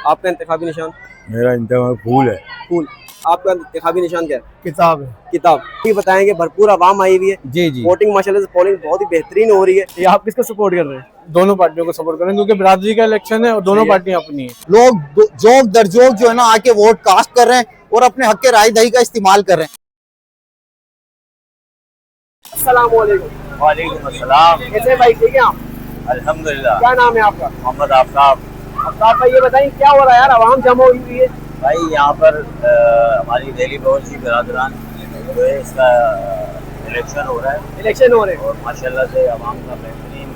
आपका इंतखाबी निशान? मेरा इंतजाम फूल है। फूल। आपका इंतखाबी निशान क्या है? किताब है। किताब। ये बताएंगे भरपूर आवाम आई हुई है। जी जी। वोटिंग माशाल्लाह से पोलिंग बहुत ही बेहतरीन हो रही है। ये आप किसको सपोर्ट कर रहे हैं? दोनों पार्टियों को सपोर्ट करें क्योंकि बिरादरी का इलेक्शन है और दोनों पार्टियां अपनी है। लोग जोक दर जोक जो है ना आके वोट कास्ट कर रहे हैं और अपने हक के राय दही का इस्तेमाल कर रहे हैं। अस्सलाम वालेकुम। वालेकुम अस्सलाम। कैसे भाई, ठीक है आप? अल्हम्दुलिल्लाह। क्या नाम है आपका? मोहम्मद आफ्ताब। अफ्ताब भाई, ये बताइए क्या हो रहा है यार, आवाम जमा हुई हुई है। भाई यहाँ पर हमारी दिल्ली बहुत सी बिरादरान जो है इसका इलेक्शन हो रहा है। इलेक्शन हो रहे हैं और माशाल्लाह से आवाम का बेहतरीन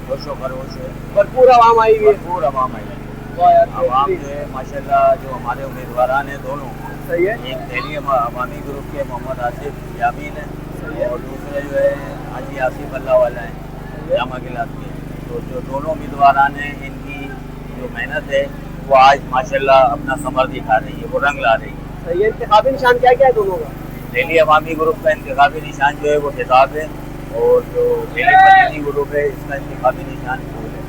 जोश व खरोश है। भरपूर आवाम आई हुई है। भरपूर आवाम आई है। वाह यार, आवाम बेहतरीन। जो है माशाल्लाह जो हमारे उम्मीदवारान हैं दोनों, सही है। एक दिल्ली अवामी ग्रुप के मोहम्मद आसिफ यामीन है और दूसरे जो है हाजी आसिफ अल्लाह वाला है जामा गिलास के। तो जो दोनों उम्मीदवारान हैं इनकी जो मेहनत है वो आज माशाल्लाह अपना समर दिखा रही है, वो रंग ला रही है। सही है। इंतखाबी निशान क्या क्या है दोनों का? दिल्ली अवामी ग्रुप का इंतखाबी निशान जो है वो खिताब है और जो दिल्ली प्रतिनिधि ग्रुप है इसका इंतखाबी निशान फूल है।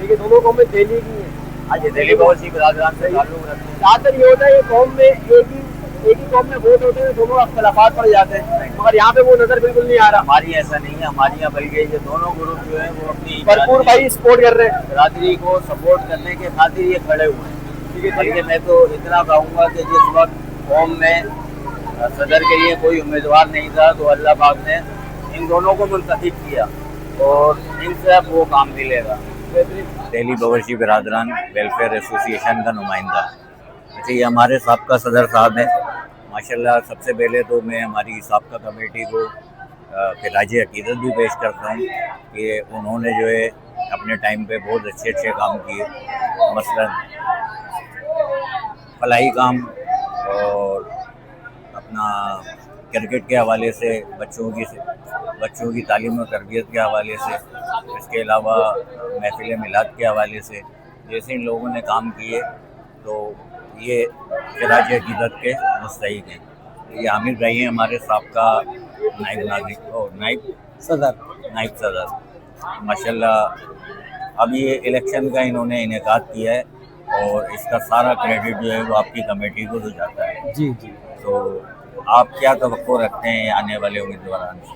ठीक है, दोनों कौमें दिल्ली की है। आज दिल्ली बहुत सी बिरादरान से ताल्लुक रखते हैं। ज़्यादातर ये होता है कि कौम में एक ही कौम में वोट होते हैं, दोनों अख्तलाफात पड़ जाते हैं, मगर यहाँ पे वो नजर बिल्कुल नहीं आ रहा। हमारी ऐसा नहीं है, हमारी यहाँ बल्कि ये दोनों ग्रुप जो है वो अपनी भरपूर भाई सपोर्ट कर रहे हैं। बिरादरी को सपोर्ट करने के खातिर ये खड़े हुए हैं। ठीक है, बल्कि मैं तो इतना कहूँगा कि जिस वक्त कौम में सदर के लिए कोई उम्मीदवार नहीं था तो अल्लाह पाक ने इन दोनों को मुंतखब किया और इनसे अब वो काम मिलेगा। दिल्ली बवर्ची बिरादरान वेलफेयर एसोसिएशन का नुमाइंदा। अच्छा, ये हमारे साबका सदर साहब हैं माशाल्लाह। सबसे पहले तो मैं हमारी साबका कमेटी को खिराज अकीदत भी पेश करता हूँ कि उन्होंने जो है अपने टाइम पे बहुत अच्छे अच्छे काम किए, मसलन फलाई काम और अपना क्रिकेट के हवाले से बच्चों की तालीम और तरबियत के हवाले से, इसके अलावा महफिल मिलाद के हवाले से, जैसे इन लोगों ने काम किए तो ये खिराज अकीदत के मुस्तहिक हैं। ये हामिद भाई हैं हमारे साबका नाइब सदर माशाल्लाह। अब ये इलेक्शन का इन्होंने इनेकाद किया है और इसका सारा क्रेडिट जो है वो आपकी कमेटी को तो जाता है। जी जी। तो आप क्या तवक्को रखते हैं आने वाले उम्मीदवारों से?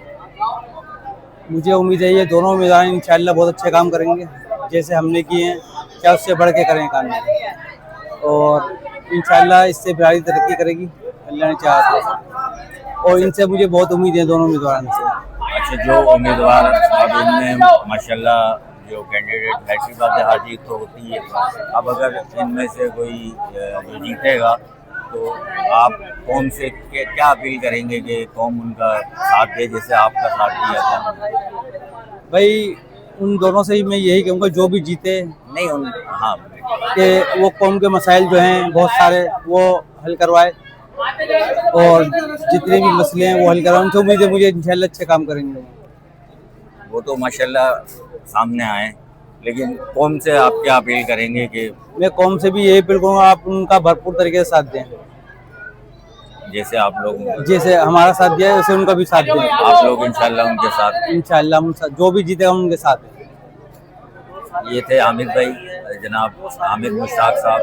मुझे उम्मीद है ये दोनों उम्मीदवार इंशाल्लाह बहुत अच्छे काम करेंगे, जैसे हमने किए हैं क्या उससे बढ़ के करें काम, और इंशाल्लाह इससे बिरादरी तरक्की करेगी अल्लाह ने चाहा तो। और इनसे मुझे बहुत उम्मीद है दोनों उम्मीदवारों से। अच्छा, जो उम्मीदवार अब इनमें माशाल्लाह जो कैंडिडेट ऐसी बात है हार जीत तो होती है, अब अगर इनमें से कोई जो जीतेगा तो आप कौम से क्या अपील करेंगे कि कौम उनका साथ दे जैसे आपका साथ दिया था? भाई उन दोनों से ही मैं यही कहूँगा जो भी जीते नहीं उन हाँ कि वो कौम के मसाइल जो हैं बहुत सारे वो हल करवाए और जितने भी मसले हैं वो हल करवाए। उनसे उम्मीद है मुझे इंशाल्लाह अच्छे काम करेंगे। वो तो माशाल्लाह सामने आए, लेकिन कौम से आप क्या अपील करेंगे? कि मैं कौम से भी यही अपील करूँगा आप उनका भरपूर तरीके से साथ दें, जैसे आप लोग जैसे हमारा साथ दिया है वैसे उनका भी साथ दें। आप लोग इंशाल्लाह उनके साथ इंशाल्लाह जो भी जीतेगा उनके साथ है। ये थे हामिद भाई, जनाब हामिद मुश्ताक साहब,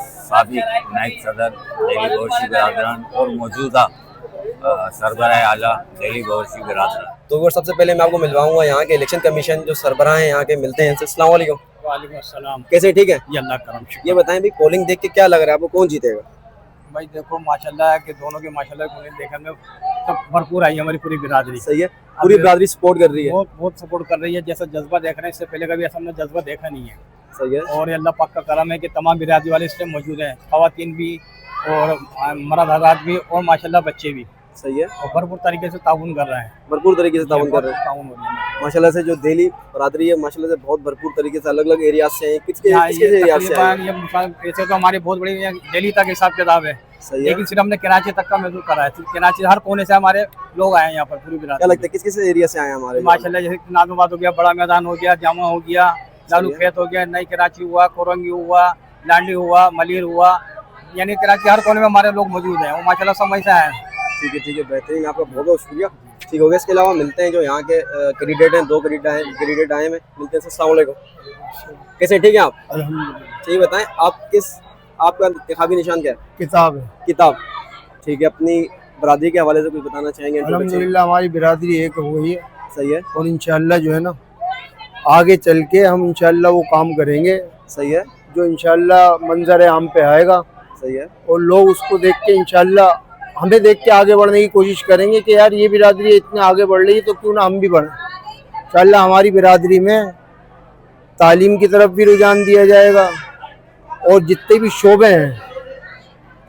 साबिक नायब सदर दिल्ली बवर्ची बिरादरान और मौजूदा सरबराह आला दिल्ली बवर्ची बिरादरान। तो वो सबसे पहले मैं आपको मिलवाऊंगा यहाँ के इलेक्शन कमीशन जो सरबराह हैं यहाँ के, मिलते हैं। अस्सलाम वालेकुम। वालेकुम अस्सलाम। कैसे, ठीक है? ये अल्लाह करम। ये बताएं भी पोलिंग देख के क्या लग रहा है आपको, कौन जीतेगा? भाई देखो माशाल्लाह है कि दोनों के माशाल्लाह देखने में सब भरपूर आई हमारी पूरी बिरादरी। सही है, पूरी बिरादरी सपोर्ट कर रही है। बहुत सपोर्ट कर रही है, जैसा जज्बा देख रहे हैं इससे पहले कभी ऐसा हमने जज्बा देखा नहीं है। सही है। और ये अल्लाह पाक का करम है कि तमाम बिरादरी वाले इसमें मौजूद हैं, ख़वातीन भी और मर्द हज़रात भी और माशाल्लाह बच्चे भी। सही है। और भरपूर तरीके से ताउन कर रहे हैं, भरपूर तरीके से ताउन कर रहे हैं। ताउन हो रहा है माशाल्लाह से जो दिल्ली बरादरी है माशाल्लाह से बहुत भरपूर तरीके से अलग अलग एरिया से हैं। किसके एरिया से हैं? ऐसे तो हमारी बहुत बड़ी दिल्ली तक हिसाब किताब है। सही है। लेकिन सिर्फ हमने कराची तक का महसूस करा है, सिर्फ कराची हर कोने से हमारे लोग आए हैं यहाँ पर पूरी बिरादरी। क्या लगता है किस किस एरिया से आए हैं हमारे? माशाल्लाह जैसे नाजमाबाद हो गया, बड़ा मैदान हो गया, जामा हो गया, लालू खेत हो गया, नई कराची हुआ, कोरंगी हुआ, लांडी हुआ, मलिर हुआ, यानी कराची हर कोने में हमारे लोग मौजूद हैं। वो माशाल्लाह सब वहीं से आए हैं। ठीक है, ठीक है, बेहतरीन। आपका बहुत बहुत शुक्रिया। ठीक हो गया। इसके अलावा मिलते हैं जो यहाँ के कैंडिडेट हैं, 2 कैंडिडेट आए हैं, मिलते हैं। अस्सलाम वालेकुम, कैसे ठीक है आप? ठीक, बताएं आपका इंतखाबी निशान क्या है? किताब है। किताब, ठीक है। अपनी बरादरी के हवाले से कुछ बताना चाहेंगे? अल्हम्दुलिल्लाह हमारी बिरादरी एक हुई है सही है, और इंशाल्लाह जो है ना आगे चल के हम इंशाल्लाह वो काम करेंगे सही है, जो इंशाल्लाह मंजर आम पे आएगा। सही है, और लोग उसको देख के इंशाल्लाह हमें देख के आगे बढ़ने की कोशिश करेंगे कि यार ये बिरादरी इतने आगे बढ़ रही है तो क्यों ना हम भी बढ़ें। इंशाल्लाह हमारी बिरादरी में तालीम की तरफ भी रुझान दिया जाएगा और जितने भी शोबे हैं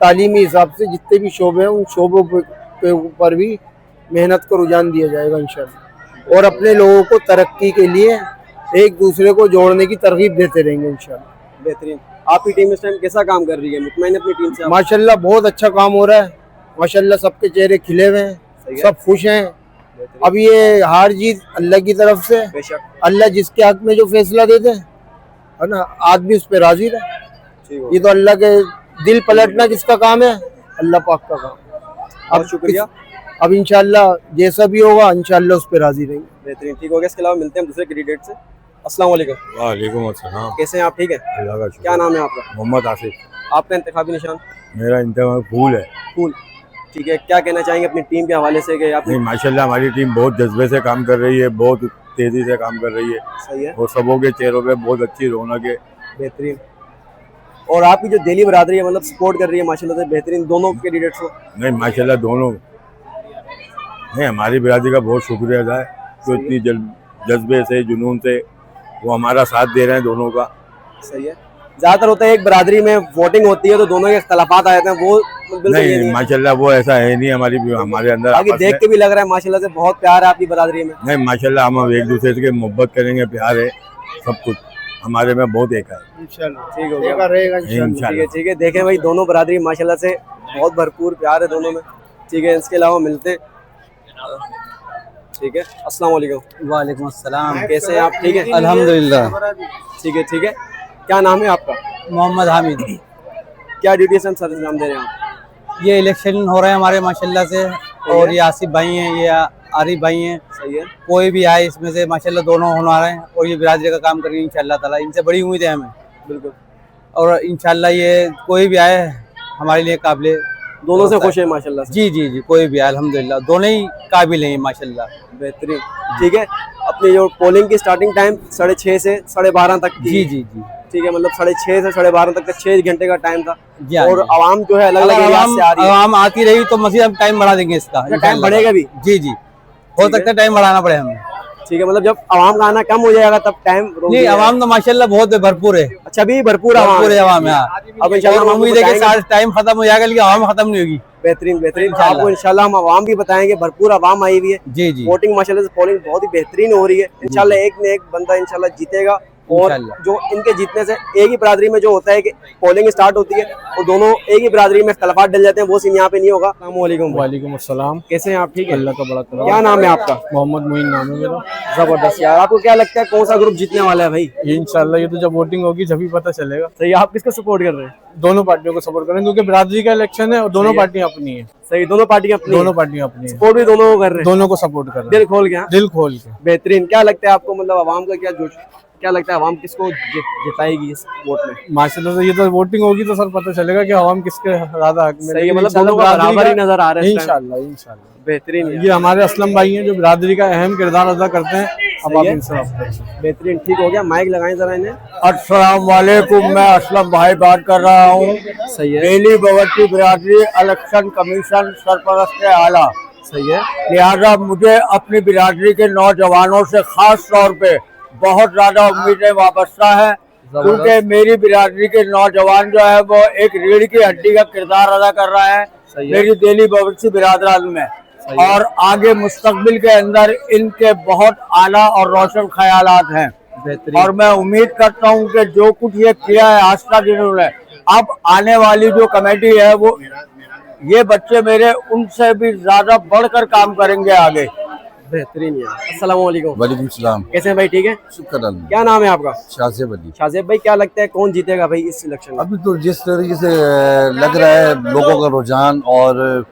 तालीमी हिसाब से जितने भी शोबे हैं उन शोबों के ऊपर भी मेहनत को रुझान दिया जाएगा इंशाल्लाह। और अपने लोगों को तरक्की के लिए एक दूसरे को जोड़ने की तरगीब देते रहेंगे इंशाल्लाह। बेहतरीन। आपकी टीम इस टाइम कैसा काम कर रही है? मुतमईन अपनी टीम से? माशाल्लाह बहुत अच्छा काम हो रहा है, माशाल्लाह सबके चेहरे खिले हुए हैं, सब खुश हैं। अब ये हार जीत अल्लाह की तरफ से, बेशक, अल्लाह जिसके हक में जो फैसला देते हैं है ना, आदमी उस पर राजी रहे। ठीक हो ये तो अल्लाह के दिल पलटना किसका काम है? अल्लाह पाक का काम। बहुत शुक्रिया। अब इंशाल्लाह जैसा भी होगा इंशाल्लाह उस पर राजी रहेंगे। बेहतरीन, ठीक हो गया। इसके अलावा मिलते हैं दूसरे कैंडिडेट से। अस्सलाम वालेकुम। वालेकुम अस्सलाम। कैसे हैं आप? ठीक है, अल्लाह का शुक्र। क्या नाम है आपका? मोहम्मद आसिफ। आपका इंतखाबी निशान? मेरा इंतजाम फूल है। फूल, ठीक है। क्या कहना चाहेंगे अपनी टीम के हवाले से कि आपने? नहीं माशाल्लाह हमारी टीम बहुत जज्बे से काम कर रही है, बहुत तेजी से काम कर रही है सही है, और सबों के चेहरों पे बहुत अच्छी रौनक है। बेहतरीन। और आपकी जो दिल्ली बरादरी है मतलब सपोर्ट कर रही है माशाल्लाह से, बेहतरीन दोनों कैंडिडेट्स को? नहीं माशाल्लाह दोनों नहीं, हमारी बिरादरी का बहुत शुक्रिया अदा है तो इतनी जज्बे से जुनून से वो हमारा साथ दे रहे हैं दोनों का। सही है। ज्यादातर होता है एक बरादरी में वोटिंग होती है तो दोनों के इख्तलाफात आ जाते हैं, वो बिल्कुल ये नहीं माशाल्लाह वो ऐसा है नहीं, हमारे अंदर बाकी आपस देख में- के भी लग रहा है माशाल्लाह से बहुत प्यार है आपकी बरादरी में। नहीं माशाल्लाह हम एक दूसरे से मोहब्बत करेंगे, प्यार है, सब कुछ हमारे में बहुत एक है। ठीक हो गया, रहेगा ठीक है, ठीक है। देखें भाई दोनों बरादरी माशाल्लाह से बहुत भरपूर प्यार है दोनों में। ठीक है, इसके अलावा मिलते हैं। ठीक है, अस्सलाम वालेकुम। वालेकुम अस्सलाम। कैसे हैं आप? ठीक है, अल्हम्दुलिल्लाह। ठीक है, ठीक है। क्या नाम है आपका? मोहम्मद हामिद। क्या ड्यूटी से हम सर एग्जाम दे रहे हैं आप? ये इलेक्शन हो रहे हैं हमारे माशाल्लाह से, और ये आसिफ भाई हैं, ये आरिफ भाई हैं। सही है, कोई भी आए इसमें से माशाल्लाह दोनों होना रहे हैं और ये बिरादरी का काम करेंगे इंशाल्लाह ताला। इनसे बड़ी उम्मीद है हमें, बिल्कुल। और इंशाल्लाह ये कोई भी आए हमारे लिए काबिल। दोनों से खुश है माशाल्लाह से? जी जी जी, कोई भी आए अल्हम्दुलिल्लाह, दोनों ही काबिल हैं माशाल्लाह। बेहतरीन, ठीक है। अपनी जो पोलिंग की स्टार्टिंग टाइम 6:30 से 12:30 तक की जी है। जी जी ठीक है, मतलब 6:30 से 12:30 तक 6 घंटे का टाइम था। जी हाँ और जी। आवाम जो है अलग अलग एरिया से आ रही है। आवाम आती रही तो मजीद हम टाइम बढ़ा देंगे इसका टाइम इंशाल्लाह। बढ़ेगा भी? जी जी, हो सकता है टाइम बढ़ाना पड़े हमें। ठीक है, मतलब जब आवाम का आना कम हो जाएगा तब टाइम नहीं, आवाम तो माशाल्लाह बहुत भरपूर है, अच्छा भी भरपूर आवाम भरपूर है। है आवाम यहाँ। अब इंशाल्लाह और हम उम्मीद है कि बताएंगे। साथ टाइम खत्म हो जाएगा लेकिन आवाम खत्म नहीं होगी। बेहतरीन, बेहतरीन। इंशाल्लाह। आपको इंशाल्लाह हम आवाम भी बताएंगे, भरपूर आवाम आई हुई है। जी जी, वोटिंग माशाल्लाह से पोलिंग बहुत ही बेहतरीन हो रही है। इंशाल्लाह एक न एक बंदा इंशाल्लाह जीतेगा। और इंशाल्लाह। जो इनके जीतने से एक ही बरादरी में जो होता है कि पोलिंग स्टार्ट होती है और दोनों एक ही बरादरी में इख्तलाफात डल जाते हैं, वो सीन यहाँ पे नहीं होगा। अस्सलाम वालेकुम। वालेकुम अस्सलाम। कैसे हैं आप? ठीक है, अल्लाह का बड़ा करम। क्या नाम है आपका? मोहम्मद मोइन नाम है मेरा। जबरदस्त यार। आपको क्या लगता है कौन सा ग्रुप जीतने वाला है भाई? इंशाल्लाह ये तो जब वोटिंग होगी जब पता चलेगा। सही, आप किसको सपोर्ट कर रहे हैं? दोनों पार्टियों को सपोर्ट करें क्योंकि बिरादरी का इलेक्शन है और दोनों पार्टियां अपनी है। सही, दोनों पार्टियां अपनी दोनों पार्टियां अपनी है, सपोर्ट भी दोनों को कर रहे हैं, दोनों को सपोर्ट कर रहे दिल खोल के। हाँ? हैं, दिल खोल के। बेहतरीन। क्या लगता है आपको, मतलब आवाम का क्या जोश, क्या लगता है आवाम किसको जिताएगी इस वोट में? माशाल्लाह से ये तो वोटिंग होगी तो सर पता चलेगा कि आवाम किसके ज्यादा हक में। सही है, लेकिन मतलब इंशाल्लाह दोनों का बिरादरी बराबर ही नजर आ रहा है इस टाइम। इंशाल्लाह इंशाल्लाह। बेहतरीन ये हमारे असलम भाई हैं जो बिरादरी का अहम किरदार अदा करते हैं। अब आप है। इनसे रब्ता करें। बेहतरीन, ठीक हो गया। माइक लगाएं जरा इन्हें। अस्सलाम वालेकुम, मैं असलम भाई बात कर रहा हूँ। सही है, डेली बवर्ची बिरादरी इलेक्शन कमीशन सरपरस्त आला। सही है, लिहाजा मुझे अपनी बिरादरी के नौजवानों से खास तौर पे बहुत ज्यादा उम्मीदें वाबस्ता है क्योंकि मेरी बिरादरी के नौजवान जो है वो एक रीढ़ की हड्डी का किरदार अदा कर रहा है सही है। मेरी डेली बवर्ची बिरादरान में। और आगे मुस्तकबिल के अंदर इनके बहुत आला और रोशन ख्यालात हैं। बेहतरीन। और मैं उम्मीद करता हूं कि जो कुछ ये किया है आज तक इन्होंने, अब आने वाली जो कमेटी है वो ये बच्चे मेरे उनसे भी ज्यादा बढ़कर काम करेंगे आगे। बेहतरीन यार। अस्सलाम वालेकुम। वालेकुम सलाम। कैसे हैं भाई? ठीक है, शुक्र अल्लाह। क्या नाम है आपका? शाहजेब अली। शाहजेब भाई, क्या लगता है कौन जीतेगा भाई इस इलेक्शन में? अभी तो जिस तरीके से लग रहा है लोगों का रुझान और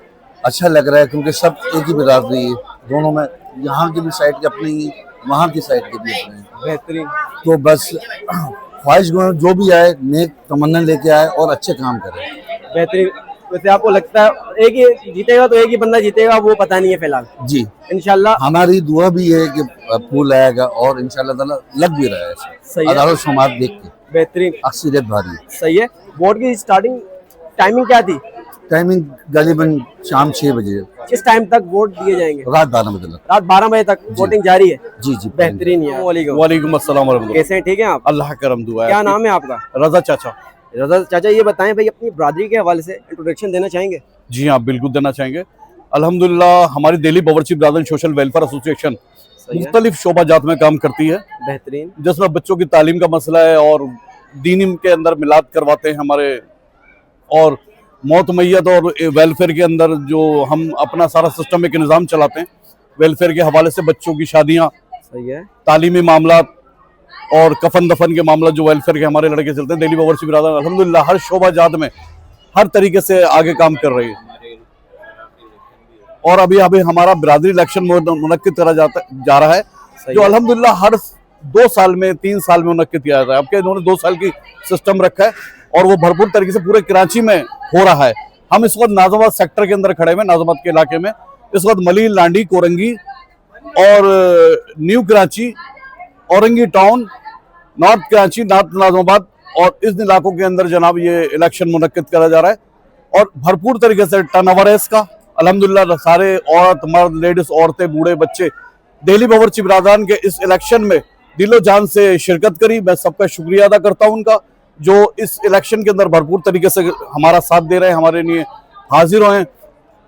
अच्छा लग रहा है क्योंकि सब एक ही बिरादरी है, दोनों में, यहाँ की भी साइड के अपने ही, वहाँ की साइड के भी अपने हैं। बेहतरीन। तो बस ख्वाहिश जो भी आए नेक तमन्ना लेके आए और अच्छे काम करे। बेहतरीन। वैसे आपको लगता है एक ही जीतेगा तो एक ही बंदा जीतेगा, वो पता नहीं है फिलहाल? जी इंशाल्लाह। हमारी दुआ भी है कि फूल आएगा और इंशाल्लाह ताला लग भी रहा है सही है। अदालत समाज देख के बेहतरीन। अक्सरियत भारी है। सही है। वोट की स्टार्टिंग टाइमिंग क्या थी? टाइमिंग गालिबन शाम 6 बजे, किस टाइम तक वोट दिए जाएंगे? रात 12 बजे तक। रात 12 बजे तक वोटिंग जारी है? जी जी। बेहतरीन। वालेकुम अस्सलाम वरहमतुल्लाह। कैसे हैं? ठीक है आप? अल्लाह करम दुआ है। क्या नाम है आपका? रजा चाचा। रजा चाचा, ये बताएं भाई, अपनी बरादरी के हवाले से इंट्रोडक्शन देना चाहेंगे? जी हाँ, बिल्कुल देना चाहेंगे। अल्हम्दुलिल्लाह हमारी दिल्ली बावर्ची ब्रादर सोशल वेलफेयर एसोसिएशन मुख्तलिफ शोबा जात में काम करती है। बेहतरीन। जिसमें बच्चों की तालीम का मसला है और दीनी के अंदर मिलाद करवाते हैं हमारे, और मौत मैयत और वेलफेयर के अंदर जो हम अपना सारा सिस्टम एक निज़ाम चलाते हैं वेलफेयर के हवाले से, बच्चों की शादियाँ, सही है, तालीमी मामलात और कफन दफन के मामला जो वेलफेयर के हमारे लड़के चलते हैं। दिल्ली बावर्ची ब्रादर अल्हम्दुलिल्लाह हर शोबा जात में हर तरीके से आगे काम कर रही है। और अभी हमारा बिरादरी इलेक्शन मुनक्किद करा जा रहा है, जो अल्हम्दुलिल्लाह हर 2 साल में 3 साल में मुनक्किद किया जाता है। अब क्या इन्होंने 2 साल की सिस्टम रखा है और वो भरपूर तरीके से पूरे कराची में हो रहा है। हम इस वक्त नाज़ाबाद सेक्टर के अंदर खड़े हुए, नाज़ाबाद के इलाके में इस वक्त मलील, लांडी, कोरंगी और new Karachi, Orangi town, north Karachi, north Nazimabad और इस इलाकों के अंदर जनाब ये इलेक्शन मुनक्किद करा जा रहा है। और भरपूर तरीके से टर्नओवर है इसका अल्हम्दुलिल्लाह। सारे औरत, मर्द, लेडीज, औरतें, बूढ़े, बच्चे दिल्ली बावर्ची बिरादरान के इस इलेक्शन में दिलो जान से शिरकत करी। मैं सबका शुक्रिया अदा करता हूँ उनका, जो इस इलेक्शन के अंदर भरपूर तरीके से हमारा साथ दे रहे हैं, हमारे लिए हाजिर हुए।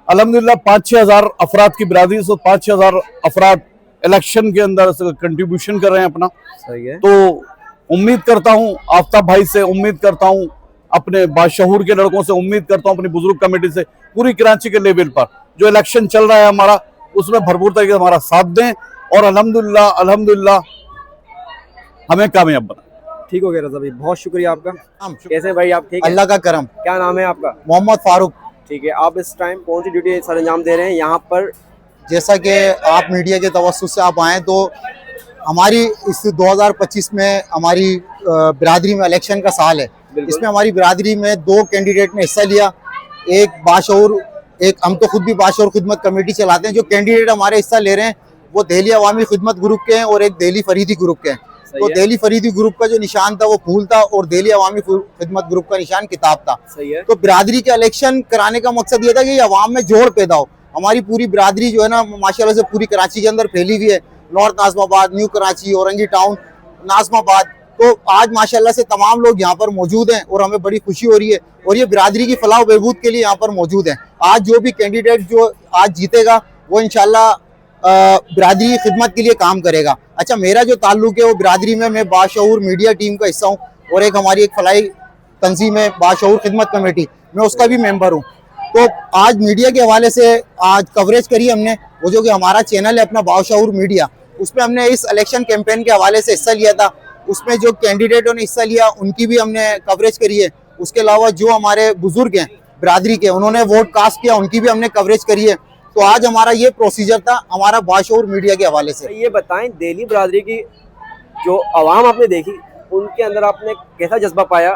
अल्हम्दुलिल्लाह 5-6 हज़ार अफराद की बिरादरी, 5-6 हज़ार अफराद इलेक्शन के अंदर कंट्रीब्यूशन कर रहे हैं अपना। सही है। तो उम्मीद करता हूँ आफ्ताब भाई से, उम्मीद करता हूँ अपने बाशहूर के लड़कों से, उम्मीद करता हूँ अपनी बुजुर्ग कमेटी से, पूरी कराची के लेवल पर जो इलेक्शन चल रहा है हमारा, उसमें भरपूर तरीके से हमारा साथ दें और अल्हम्दुलिल्लाह हमें कामयाब बनाएं। ठीक हो गया रजा भाई, बहुत शुक्रिया आपका। कैसे भाई आप? ठीक है, अल्लाह का करम। क्या नाम है आपका? मोहम्मद फारूक। ठीक है, आप इस टाइम कौन सी ड्यूटी सर अंजाम दे रहे हैं यहाँ पर? जैसा कि आप मीडिया के तवज्जुह से आप आए, तो हमारी इस 2025 में हमारी बिरादरी में इलेक्शन का साल है। इसमें हमारी बिरादरी में 2 कैंडिडेट ने हिस्सा लिया। एक बाशऊर, एक हम तो खुद भी बाशऊर खिदमत कमेटी चलाते हैं। जो कैंडिडेट हमारे हिस्सा ले रहे हैं वो दिल्ली अवामी खिदमत ग्रुप के हैं और एक दिल्ली फरीदी ग्रुप के हैं। तो दिल्ली फरीदी ग्रुप का जो निशान था वो फूल था और दिल्ली अवामी खिदमत ग्रुप का निशान किताब था। सही है। तो बिरादरी का इलेक्शन कराने का मकसद ये था कि अवाम में जोड़ पैदा हो। हमारी पूरी बिरादरी जो है ना माशाल्लाह से पूरी कराची के अंदर फैली हुई है, north Nazimabad, new Karachi, Orangi town, Nazimabad. तो आज माशाल्लाह से तमाम लोग यहाँ पर मौजूद हैं और हमें बड़ी खुशी हो रही है और ये बिरादरी की फलाह बहबूद के लिए यहाँ पर मौजूद हैं। आज जो भी कैंडिडेट जो आज जीतेगा वो इंशाल्लाह बिरादरी की खिदमत के लिए काम करेगा। अच्छा, मेरा जो ताल्लुक है वो बिरादरी में, मैं बाशऊर मीडिया टीम का हिस्सा हूँ और एक हमारी एक फलाई तंजीम है बाशऊर खिदमत कमेटी, मैं उसका भी मेंबर हूँ। तो आज मीडिया के हवाले से आज कवरेज करी हमने, वो जो कि हमारा चैनल है अपना बाशऊर मीडिया, उसमें हमने इस इलेक्शन कैंपेन के हवाले से हिस्सा लिया था। उसमें जो कैंडिडेटों ने हिस्सा लिया उनकी भी हमने कवरेज करी है। उसके अलावा जो हमारे बुजुर्ग हैं बिरादरी के, उन्होंने वोट कास्ट किया, उनकी भी हमने कवरेज करी है। तो आज हमारा ये प्रोसीजर था हमारा बाशऊर मीडिया के हवाले से। ये बताएं, दिल्ली बिरादरी की जो आवाम आपने देखी, उनके अंदर आपने कैसा जज्बा पाया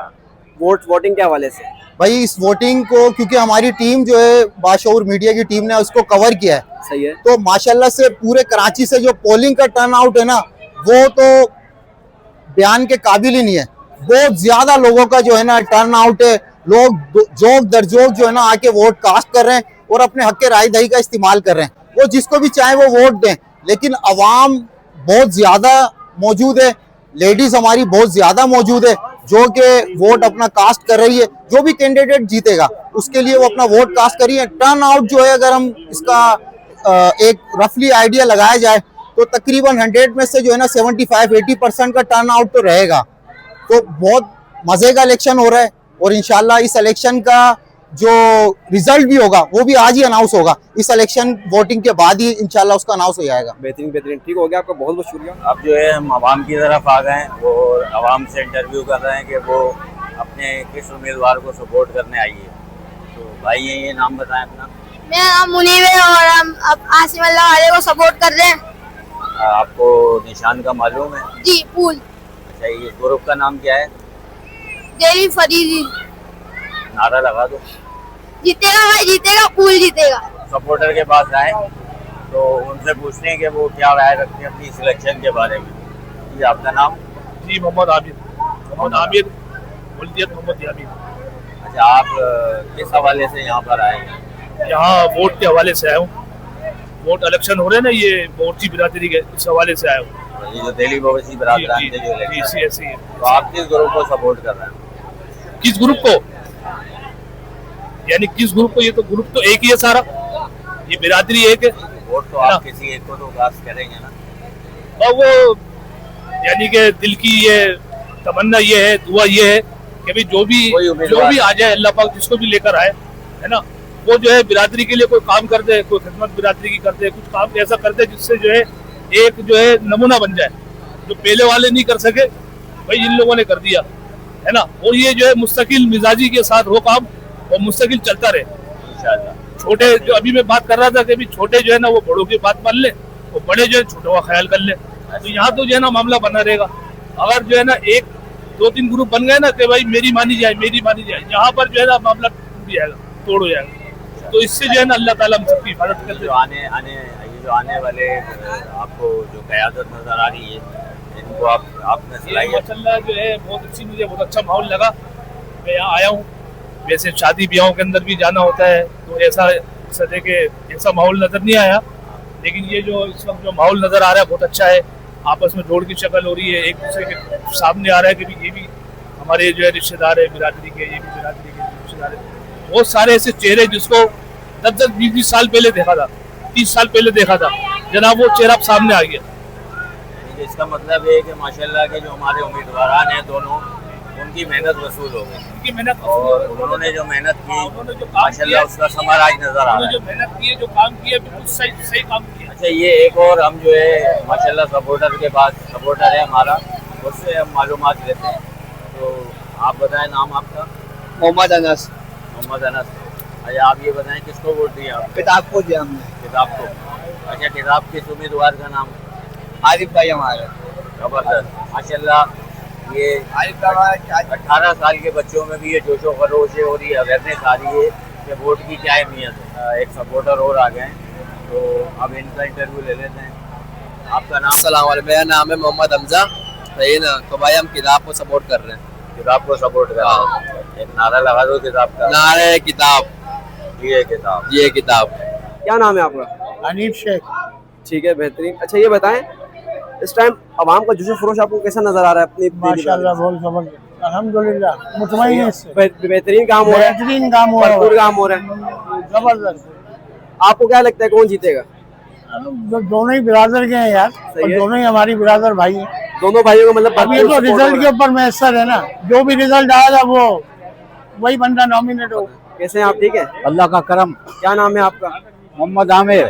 वोटिंग के हवाले से? भाई इस वोटिंग को, क्योंकि हमारी टीम जो है बाशऊर मीडिया की टीम ने उसको कवर किया है। सही है। तो माशाल्लाह से पूरे कराची से जो पोलिंग का टर्न आउट है ना, वो तो बयान के काबिल ही नहीं है। बहुत ज्यादा लोगों का जो है ना टर्न आउट है। लोग जोक दर जोक जो है ना आके वोट कास्ट कर रहे हैं और अपने हक के राय दही का इस्तेमाल कर रहे हैं। वो जिसको भी चाहे वो वोट दें, लेकिन अवाम बहुत ज्यादा मौजूद है, लेडीज हमारी बहुत ज्यादा मौजूद है जो कि वोट अपना कास्ट कर रही है। जो भी कैंडिडेट जीतेगा उसके लिए वो अपना वोट कास्ट करी है। टर्न आउट जो है, अगर हम इसका एक रफली आइडिया लगाया जाए तो तकरीबन 100 में से जो है ना 75-80% का टर्न आउट तो रहेगा। तो बहुत मजे का इलेक्शन हो रहा है और इंशाल्लाह इस इलेक्शन का जो रिजल्ट भी होगा वो भी आज ही अनाउंस होगा। इस इलेक्शन वोटिंग के बाद ही इंशाल्लाह उसका अनाउंस हो जाएगा। बेहतरीन बेहतरीन, ठीक हो गया, आपका बहुत बहुत शुक्रिया। अब जो है हम आवाम की तरफ आ गए हैं और आवाम से इंटरव्यू कर रहे हैं कि वो अपने किस उम्मीदवार को सपोर्ट करने आई है। तो भाई ये नाम बताएं अपना। मेरा नाम मुनीब है और हम अब आसिम अल्लाह वाले को सपोर्ट कर रहे हैं। आपको निशान का मालूम है? जी पूल। अच्छा, ये ग्रुप का नाम क्या है? डेली फरीदी। नारा लगा दो। जीतेगा भाई जीतेगा, पूल जीतेगा। सपोर्टर के पास आए तो उनसे पूछते हैं कि वो क्या राय रखते हैं अपनी सिलेक्शन के बारे में। जी, आपका नाम? जी मोहम्मद आमिर। मोहम्मद आमिर, वल्दियत मोहम्मद आमिर। अच्छा, आप किस हवाले से यहाँ पर आए हैं? यहाँ वोट के हवाले से आया हूँ। वोट इलेक्शन हो रहे हैं ना, ये बावर्ची बिरादरी के, इस हवाले से आया हूँ। ये जो दिल्ली बावर्ची बिरादरान के जो इलेक्शन है, ऐसी है। तो आप किस ग्रुप को सपोर्ट कर रहे हैं? किस ग्रुप को? यानी किस ग्रुप को? ये तो ग्रुप तो एक ही है सारा, ये बिरादरी एक है। वोट तो आप किसी एक को तो खास करेंगे ना? और वो यानी कि दिल की ये तमन्ना ये है, दुआ ये है कि भाई जो भी आ जाए, अल्लाह पाक जिसको भी लेकर आए, है ना, वो जो है बिरादरी के लिए कोई काम कर दे, कोई खिदमत बिरादरी की कर दे, कुछ काम ऐसा कर दे जिससे जो है एक जो है नमूना बन जाए। जो पहले वाले नहीं कर सके, भाई इन लोगों ने कर दिया, है ना। और ये जो है मुस्तकिल मिजाजी के साथ हो काम और मुस्तकिल चलता रहे इंशाअल्लाह। छोटे जो अभी मैं बात कर रहा था कि अभी छोटे जो है ना वो बड़ों की बात मान ले, और बड़े जो है छोटों का ख्याल कर ले। तो यहाँ तो जो है ना मामला बना रहेगा। अगर जो है ना एक दो तीन ग्रुप बन गए ना कि भाई मेरी मानी जाए, यहाँ पर जो है ना मामला टूट जाएगा, तोड़ हो जाएगा। तो इससे जो है ना अल्लाह ताला हम सबकी हिफाजत करते हैं। जो आने वाले आपको जो क़यादत नजर आ रही है, इनको आपने सिलाई माशाल्लाह जो है बहुत अच्छी, मुझे बहुत अच्छा माहौल लगा। मैं यहाँ आया हूँ, वैसे शादी ब्याहों के अंदर भी जाना होता है तो ऐसा माहौल नजर नहीं आया, लेकिन ये जो इस वक्त जो माहौल नजर आ रहा है बहुत अच्छा है। आपस में जोड़ की शक्ल हो रही है, एक दूसरे के सामने आ रहा है कि ये भी हमारे जो है रिश्तेदार है बिरादरी के, ये भी बिरादरी के रिश्तेदार है। बहुत सारे ऐसे चेहरे जिसको 10-20 साल पहले देखा था, 30 साल पहले देखा था, जनाब वो चेहरा अब सामने आ गया। इसका मतलब है कि माशाल्लाह के जो हमारे उम्मीदवार हैं दोनों, उनकी मेहनत वसूल हो गई। उनकी मेहनत और उन्होंने जो मेहनत की माशाल्लाह उसका समर आज नजर आ रहा है। जो मेहनत की है, जो काम किया, बिल्कुल सही काम किया। अच्छा, ये एक और हम जो है माशाल्लाह सपोर्टर के पास, सपोर्टर है हमारा, उससे हम मालूमात लेते हैं। तो आप बताएं, नाम आपका? मोहम्मद अनस। मोहम्मद अनस। अच्छा, आप ये बताएं किसको वोट दिया आप? किताब को दिया हमने। किताब को। अच्छा, किताब किस उम्मीदवार का नाम? आरिफ भाई हमारे। जबरदस्त माशाल्लाह। ये 18 साल के बच्चों में भी ये जोशो खरोश है और ये अवेयरनेस आ रही है कि वोट की क्या अहमियत है। एक सपोर्टर और आ गए, तो अब इनका इंटरव्यू ले लेते हैं। आपका नाम? अस्सलाम वालेकुम, मेरा नाम है मोहम्मद हमजा। सही ना? तो भाई हम किताब को सपोर्ट कर रहे हैं। किताब को सपोर्ट कर रहे हैं। एक नारा लगा दो किताब का। नारे किताब, ये किताब, ये किताब। क्या नाम है आपका? अनीफ शेख। ठीक है, बेहतरीन। अच्छा, ये बताएं इस टाइम अवाम का जोश फरोश आपको कैसा नजर आ रहा है? अपनी माशाल्लाह बहुत जबरदस्त, अल्हम्दुलिल्लाह मुतमईन है। बेहतरीन काम हो रहा है, बेहतरीन काम हो रहा है, भरपूर काम हो रहा है, जबरदस्त। आपको क्या लगता है कौन जीतेगा? दोनों ही बिरादर के हैं यार, और दोनों ही हमारी बिरादर भाई हैं। दोनों भाइयों को मतलब अब ये तो रिजल्ट के ऊपर मैसर है ना, जो भी रिजल्ट आएगा वो वही बंदा नॉमिनेट हो। कैसे हैं आप? ठीक है, अल्लाह का करम। क्या नाम है आपका? मोहम्मद आमिर।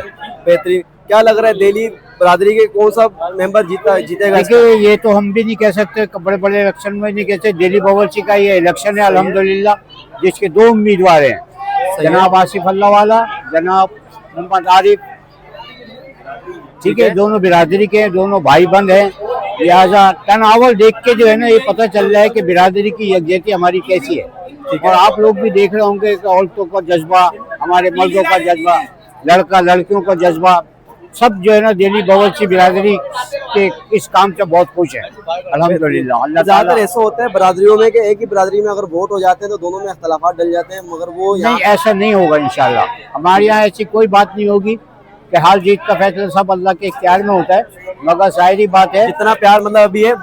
बेहतरीन। क्या लग रहा है दिल्ली बिरादरी के कौन सा मेंबर जीतेगा? देखिए, ये तो हम भी नहीं कह सकते, बड़े बड़े इलेक्शन में नहीं कहते। दिल्ली बावर्ची का ये इलेक्शन है अल्हम्दुलिल्लाह, जिसके 2 उम्मीदवार हैं, जनाब आसिफ अल्लाह वाला, जनाब मोहम्मद आरिफ। ठीक है, दोनों बिरादरी के हैं, दोनों भाई बंद हैं, लिहाजा टर्नओवर देख के जो है ना ये पता चल रहा है कि बिरादरी की यकजहती हमारी कैसी है। और आप लोग भी देख रहे होंगे कि औरतों का जज्बा, हमारे मर्दों का जज्बा, लड़का लड़कियों का जज्बा, सब जो है ना दिल्ली बावर्ची बिरादरी के इस काम से बहुत खुश है अल्हम्दुलिल्लाह। ज्यादातर ऐसा होता है बिरादरियों में कि एक ही बिरादरी में अगर वोट हो जाते हैं तो दोनों में इख्तलाफात डल जाते हैं, मगर वो नहीं, ऐसा नहीं होगा इंशाल्लाह। हमारे यहाँ ऐसी कोई बात नहीं होगी कि हार जीत का फैसला सब अल्लाह के इख्तियार में होता है, मगर जाहिर बात है जितना प्यार मतलब अभी है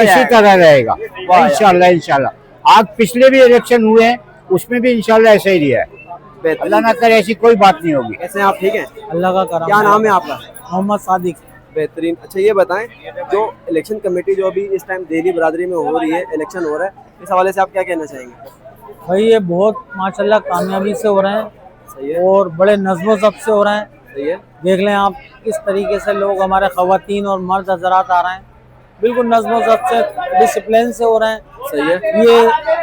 इसी तरह रहेगा इंशाल्लाह। इंशाल्लाह आज पिछले भी इलेक्शन हुए हैं, उसमें भी इंशाल्लाह ऐसा ही रिया है। अल्लाह ना करे ऐसी कोई बात नहीं होगी। कैसे आप? ठीक है, अल्लाह का करम। क्या नाम है आपका? मोहम्मद सादिक। बेहतरीन। अच्छा, ये बताएं जो इलेक्शन कमेटी जो अभी इस टाइम दिल्ली बिरादरी में हो रही है, इलेक्शन हो रहा है, इस हवाले से आप क्या कहना चाहेंगे? भाई ये बहुत माशाल्लाह कामयाबी से हो रहे हैं। सही है। और बड़े नज़्म ज़ब्त से हो रहे हैं। सही है। देख लें आप किस तरीके से लोग, हमारे ख़वातीन और मर्द हज़रात आ रहे हैं, बिल्कुल नज़्म ज़ब्त से, डिसिप्लिन से हो रहे हैं। सही है। ये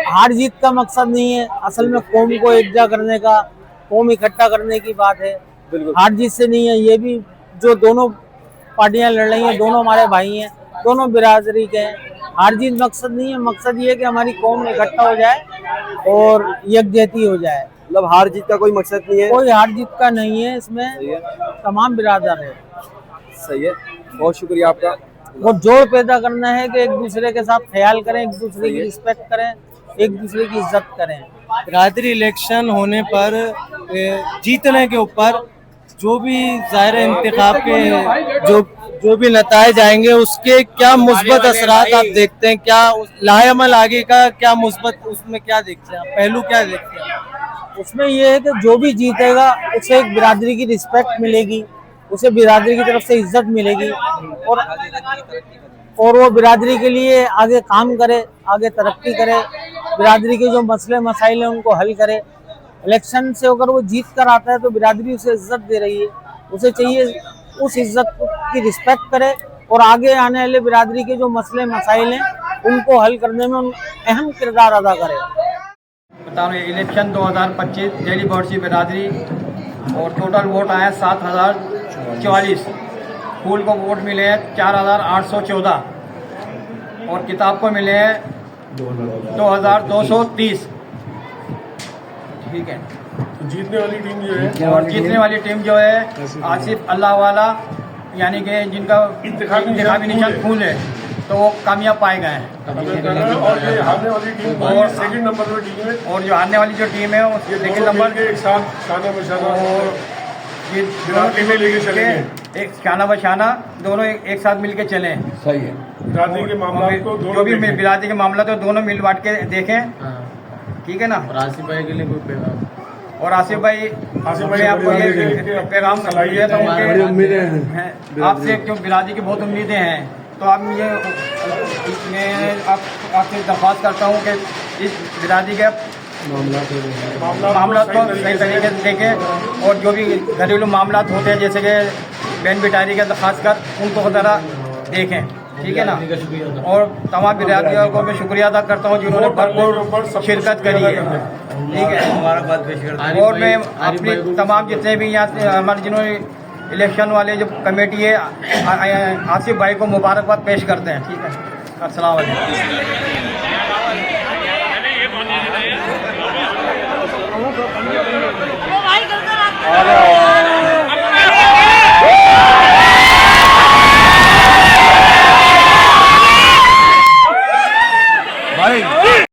हार जीत का मकसद नहीं है, असल में कौम को एकजा करने का, कौम इकट्ठा करने की बात है, बिल्कुल। हार जीत से नहीं है। ये भी जो दोनों पार्टियां लड़ रही हैं, दोनों हमारे भाई हैं, दोनों बिरादरी के हैं। हार जीत मकसद नहीं है, मकसद ये है कि हमारी कौम इकट्ठा हो जाए और यकजहती हो जाए। मतलब हार जीत का कोई मकसद नहीं है, कोई हार जीत का नहीं है इसमें, तमाम बिरादर है। सही है, बहुत शुक्रिया आपका। वो जोड़ पैदा करना है कि एक दूसरे के साथ ख्याल करें, एक दूसरे की रिस्पेक्ट करें, एक दूसरे की इज्जत करें। बिरादरी इलेक्शन होने पर जीतने के ऊपर जो भी ज़ाहिर इंतखाब के जो भी नताइज आएंगे उसके क्या मुस्बत असरात आप देखते हैं, क्या लाहेअमल आगे का क्या मुस्बत उसमें क्या देखते हैं, पहलू क्या देखते हैं? उसमें ये है कि जो भी जीतेगा उसे एक बिरादरी की रिस्पेक्ट मिलेगी, उसे बिरादरी की तरफ से इज्जत मिलेगी और वो बिरादरी के लिए आगे काम करे, आगे तरक्की करे, बिरादरी के जो मसले मसाइल हैं उनको हल करे। इलेक्शन से अगर वो जीत कर आता है तो बिरादरी उसे इज्जत दे रही है, उसे चाहिए उस इज्जत की रिस्पेक्ट करे और आगे आने वाले बिरादरी के जो मसले मसाइल हैं उनको हल करने में अहम किरदार अदा करे। बता रहे इलेक्शन 2025 डेली बॉर्डसी बिरादरी और टोटल वोट आए 7044, फूल को वोट मिले हैं 4814 और किताब को मिले हैं 2230। ठीक है, जीतने वाली टीम जो है और जीतने वाली टीम जो है आसिफ अल्लाह वाला, यानी कि जिनका इंतखाबी निशान फूल है, तो वो कामयाब पाए गए हैं। और ये हारने वाली टीम और सेकंड नंबर पर टीम है, और जो हारने वाली जो टीम है वो सेकंड नंबर के एक साथ शाना बशाना और ये दोनों टीमें लेके चलेंगे, एक शाना बशाना दोनों एक साथ मिलके चलें। सही है। बिरादरी के मामला को जो भी बिरादरी के मामला तो दोनों मिल बांट के देखें, ठीक है ना। और आसिफ भाई के लिए कोई पैगाम? और आसिफ भाई आपको ये पैगाम दिया तो उनके आपसे क्यों बिरादरी की बहुत उम्मीदें हैं, तो आप मैं आपसे दरख्वास्त करता हूँ कि इस बिरादरी के मामला को सही तरीके से देखें और जो भी घरेलू मामला होते हैं जैसे कि बहन बिटारी के खास कर उनको ज़रा देखें, ठीक है ना। और तमाम बिरादरियों को मैं शुक्रिया अदा करता हूँ जिन्होंने भरपूर शिरकत करी है, ठीक है। मुबारकबाद पेश करता हूँ और मैं अपनी तमाम जितने भी यहाँ से हमारे जिन्होंने इलेक्शन वाले जो कमेटी है आसिफ भाई को मुबारकबाद पेश करते हैं, ठीक है। अस्सलाम वालेकुम।